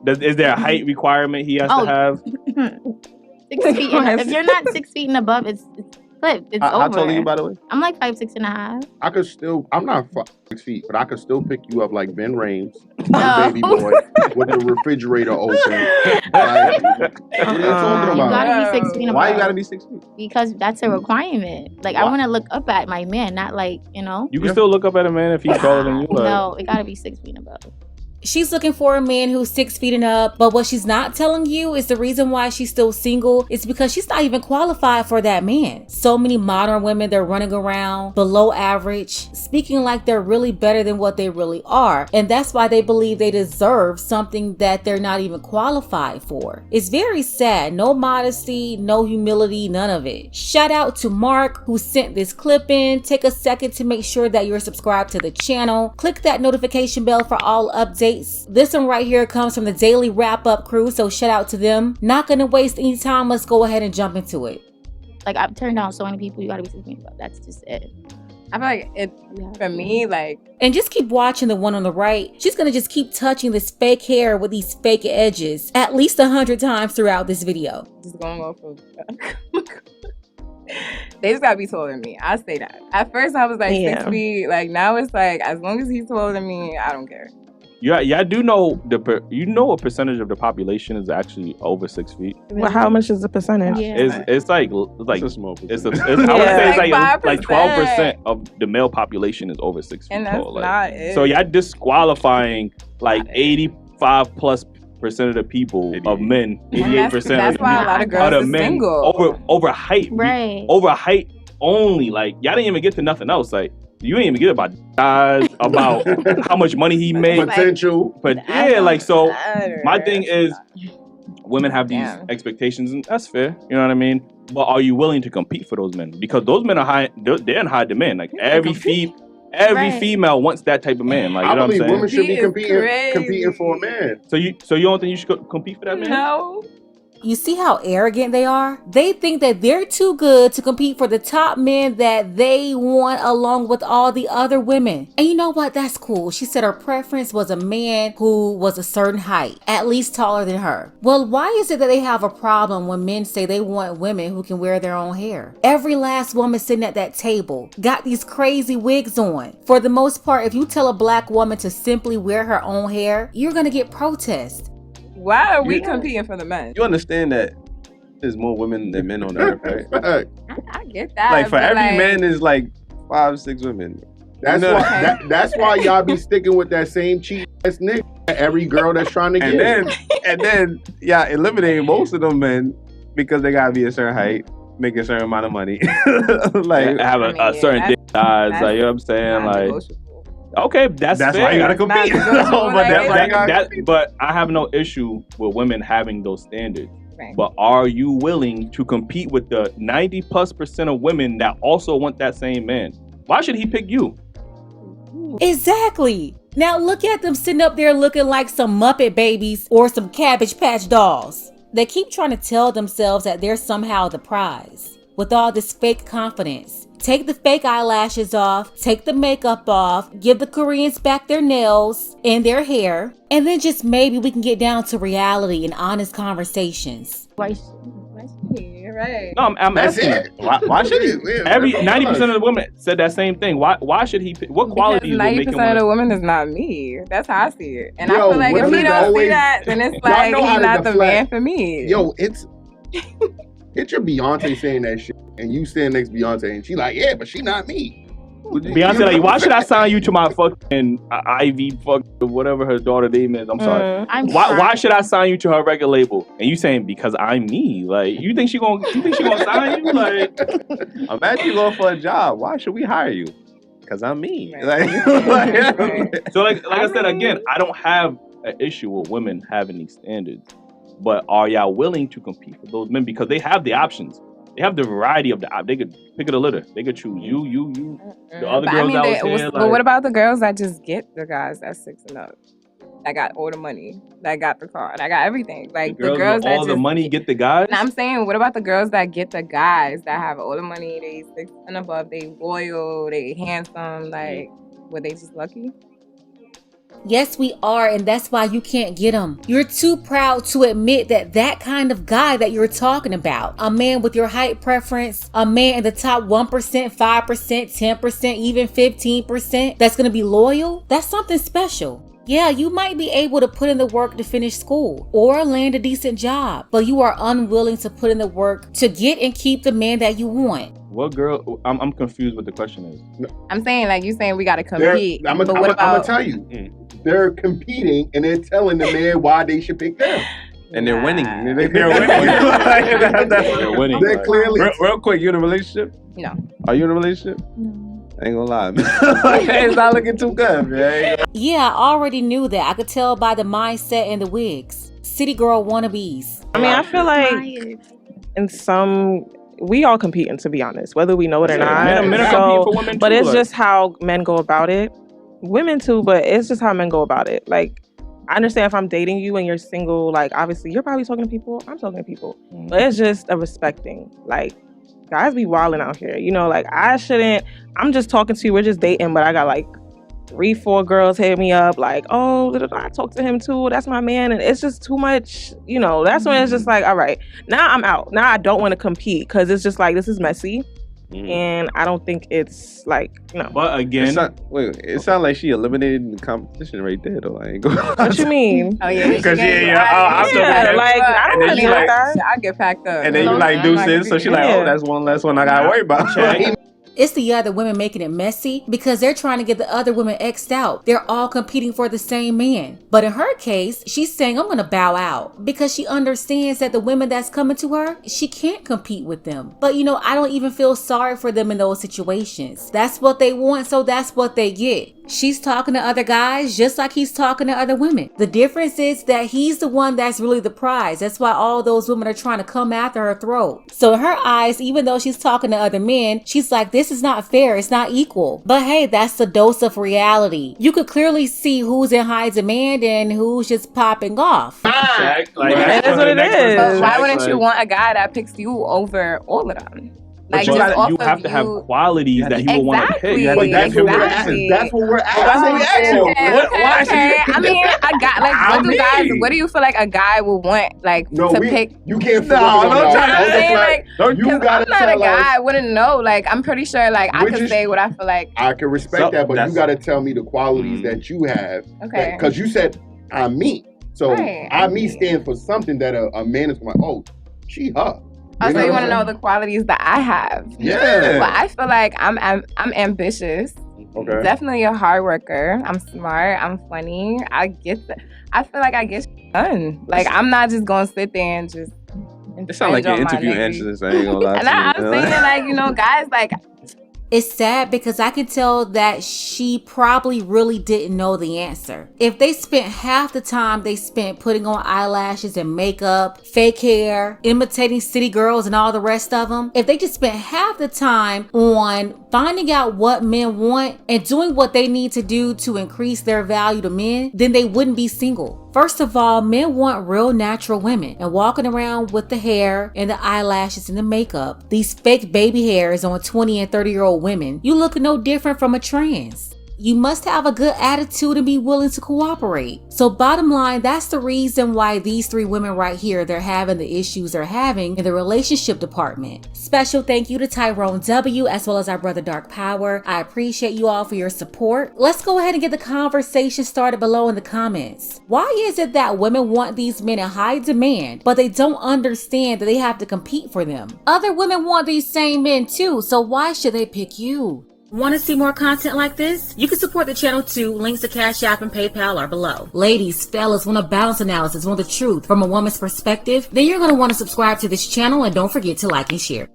Is there a height requirement he has to have? 6 feet. If you're not 6 feet and above, it's flipped. It's over. How tall are you, by the way? I'm like 5'6.5". I'm not 6 feet, but I could still pick you up like Ben Rames, baby boy, with the refrigerator open. Like, what are you talking You about? gotta be 6 feet above. Why you gotta be 6 feet? Because that's a requirement. Like, I want to look up at my man, not like, you know. You can still look up at a man if he's taller than you. No, it gotta be 6 feet above. She's looking for a man who's 6 feet and up, but what she's not telling you is the reason why she's still single is because she's not even qualified for that man. So many modern women, they're running around below average, speaking like they're really better than what they really are, and that's why they believe they deserve something that they're not even qualified for. It's very sad. No modesty, no humility, none of it. Shout out to Mark who sent this clip in. Take a second to make sure that you're subscribed to the channel. Click that notification bell for all updates. This one right here comes from the Daily Wrap-Up crew, so shout out to them. Not gonna waste any time. Let's go ahead and jump into it. Like, I've turned down so many people. You gotta be 6 feet above. That's just it. I feel like it, for me, like... And just keep watching the one on the right. She's gonna just keep touching this fake hair with these fake edges at least 100 times throughout this video. Just going off of... They just gotta be taller than me. I say that. At first, I was like 6 feet. Like, now it's like, as long as he's taller than me, I don't care. Yeah, I do know a percentage of the population is actually over 6 feet. Well, how much is the percentage? Yeah. It's like It's a small percentage. I would say it's like 5%. 12% of the male population is over 6 feet And that's tall. not it. So y'all disqualifying like 85+% of the people of men, 88%. That's why a lot of girls are single. over height, right? Over height only. Like y'all didn't even get to nothing else. Like. You ain't even get about size, about how much money he made. Potential. But yeah, like, so my thing is women have these expectations, and that's fair. You know what I mean? But are you willing to compete for those men? Because those men are they're in high demand. Like every female wants that type of man. Like, you know what I'm saying? Women should be competing for a man. So you don't think you should compete for that man? No. You see how arrogant they are? They think that they're too good to compete for the top men that they want along with all the other women. And you know what? That's cool. She said her preference was a man who was a certain height, at least taller than her. Well, why is it that they have a problem when men say they want women who can wear their own hair? Every last woman sitting at that table got these crazy wigs on. For the most part, if you tell a black woman to simply wear her own hair, you're gonna get protests. Why are we competing for the men? You understand that there's more women than men on the earth, right? I get that. Like, for every man, there's like 5, 6 women. That's why y'all be sticking with that same cheap ass nigga. Every girl that's trying to get and then eliminating most of them men because they gotta be a certain height, make a certain amount of money, like have a certain dick size. Like, you know what I'm saying? Like. Okay, that's fair. why you gotta compete. But I have no issue with women having those standards. Right. But are you willing to compete with the 90+% of women that also want that same man? Why should he pick you? Exactly. Now look at them sitting up there looking like some Muppet babies or some Cabbage Patch dolls. They keep trying to tell themselves that they're somehow the prize with all this fake confidence. Take the fake eyelashes off, take the makeup off, give the Koreans back their nails and their hair, and then just maybe we can get down to reality and honest conversations. Right. No, I'm asking. Why should he? Every 90% of the women said that same thing. Why should he? What qualities? Because 90% of the women is not me. That's how I see it. And I feel like if he don't see that, then it's like he's not the man for me. Yo, it's your Beyonce saying that shit, and you stand next to Beyonce, and she like, yeah, but she not me. Beyonce like, why should I sign you to my fucking Ivy whatever her daughter name is? I'm sorry. Why should I sign you to her record label? And you saying because I'm me? Like, you think she gonna sign you? Like, imagine you going for a job. Why should we hire you? Because I'm me. Right. So like I said again, I don't have an issue with women having these standards, but are y'all willing to compete for those men because they have the options? They have the variety of they could pick of the litter. They could choose you, the other girls out there. But what about the girls that just get the guys that's 6 and up? That got all the money, that got the car, that got everything. Like the girls that all the money get the guys. And I'm saying, what about the girls that get the guys that have all the money? They 6 and above. They loyal. They handsome. Like, were they just lucky? Yes, we are, and that's why you can't get them. You're too proud to admit that that kind of guy that you're talking about, a man with your height preference, a man in the top 1%, 5%, 10%, even 15%, that's gonna be loyal, that's something special. Yeah, you might be able to put in the work to finish school or land a decent job, but you are unwilling to put in the work to get and keep the man that you want. What girl? I'm confused what the question is. I'm saying, like, you saying we got to compete. I'm gonna tell you, they're competing and they're telling the man why they should pick them. And they're winning. They're winning. They're winning. They're clearly. Real quick, you in a relationship? No. Are you in a relationship? No. I ain't gonna lie, man. It's not looking too good, man. Yeah, I already knew that. I could tell by the mindset and the wigs. City girl wannabes. I mean, I feel like in some, we all competing, to be honest, whether we know it or not. Men are competing for women too, but it's like. just how men go about it. Women too, but it's just how men go about it. Like, I understand if I'm dating you and you're single, like, obviously you're probably talking to people, I'm talking to people. But it's just a respecting. Like, guys be wilding out here. You know, like, I'm just talking to you, we're just dating, but I got like 3-4 girls hit me up like, oh, I talked to him too, that's my man, and it's just too much, you know. That's when it's just like, all right, now I'm out. Now I don't want to compete because it's just like, this is messy. And I don't think it's like, you know. But again, it sounds like she eliminated the competition right there, though. I ain't going. What you mean? Oh yeah, Because like I don't really like that. I get packed up, and then you like deuces, so she like, oh, that's one less one I gotta worry about. It's the other women making it messy because they're trying to get the other women X'd out. They're all competing for the same man. But in her case, she's saying, I'm gonna bow out because she understands that the women that's coming to her, she can't compete with them. But you know, I don't even feel sorry for them in those situations. That's what they want, so that's what they get. She's talking to other guys just like he's talking to other women. The difference is that he's the one that's really the prize. That's why all those women are trying to come after her throat. So in her eyes, even though she's talking to other men, she's like, this is not fair. It's not equal. But hey, that's the dose of reality. You could clearly see who's in high demand and who's just popping off. That is what it is. But why wouldn't you want a guy that picks you over all of them? Like, you have to have qualities that you would want to pick. That's what we're asking. Why I mean, a guy, like, what do you feel like a guy will want, like, to pick? You can't. You gotta tell us. I'm not a guy. I wouldn't know. Like, I'm pretty sure, like, I could say what I feel like. I can respect that, but you gotta tell me the qualities that you have. Okay. Because you said I'm me, so I'm me stands for something that a man is like, oh, she her. Oh, so you want to know the qualities that I have? Yeah. Well, I feel like I'm ambitious. Okay. Definitely a hard worker. I'm smart. I'm funny. I feel like I get done. Like, I'm not just gonna sit there and just. It sounds like your interview answers. I ain't gonna lie. And I'm saying, like, you know, guys, like. It's sad because I can tell that she probably really didn't know the answer. If they spent half the time they spent putting on eyelashes and makeup, fake hair, imitating city girls and all the rest of them, if they just spent half the time on finding out what men want and doing what they need to do to increase their value to men, then they wouldn't be single. First of all, men want real natural women, and walking around with the hair and the eyelashes and the makeup, these fake baby hairs on 20 and 30-year-old women, you look no different from a trans. You must have a good attitude and be willing to cooperate. So bottom line, that's the reason why these 3 women right here, they're having the issues they're having in the relationship department. Special thank you to Tyrone W, as well as our brother Dark Power. I appreciate you all for your support. Let's go ahead and get the conversation started below in the comments. Why is it that women want these men in high demand, but they don't understand that they have to compete for them? Other women want these same men too, so why should they pick you? Want to see more content like this? You can support the channel too. Links to Cash App and PayPal are below. Ladies, fellas, want a balance analysis, want the truth from a woman's perspective? Then you're going to want to subscribe to this channel and don't forget to like and share.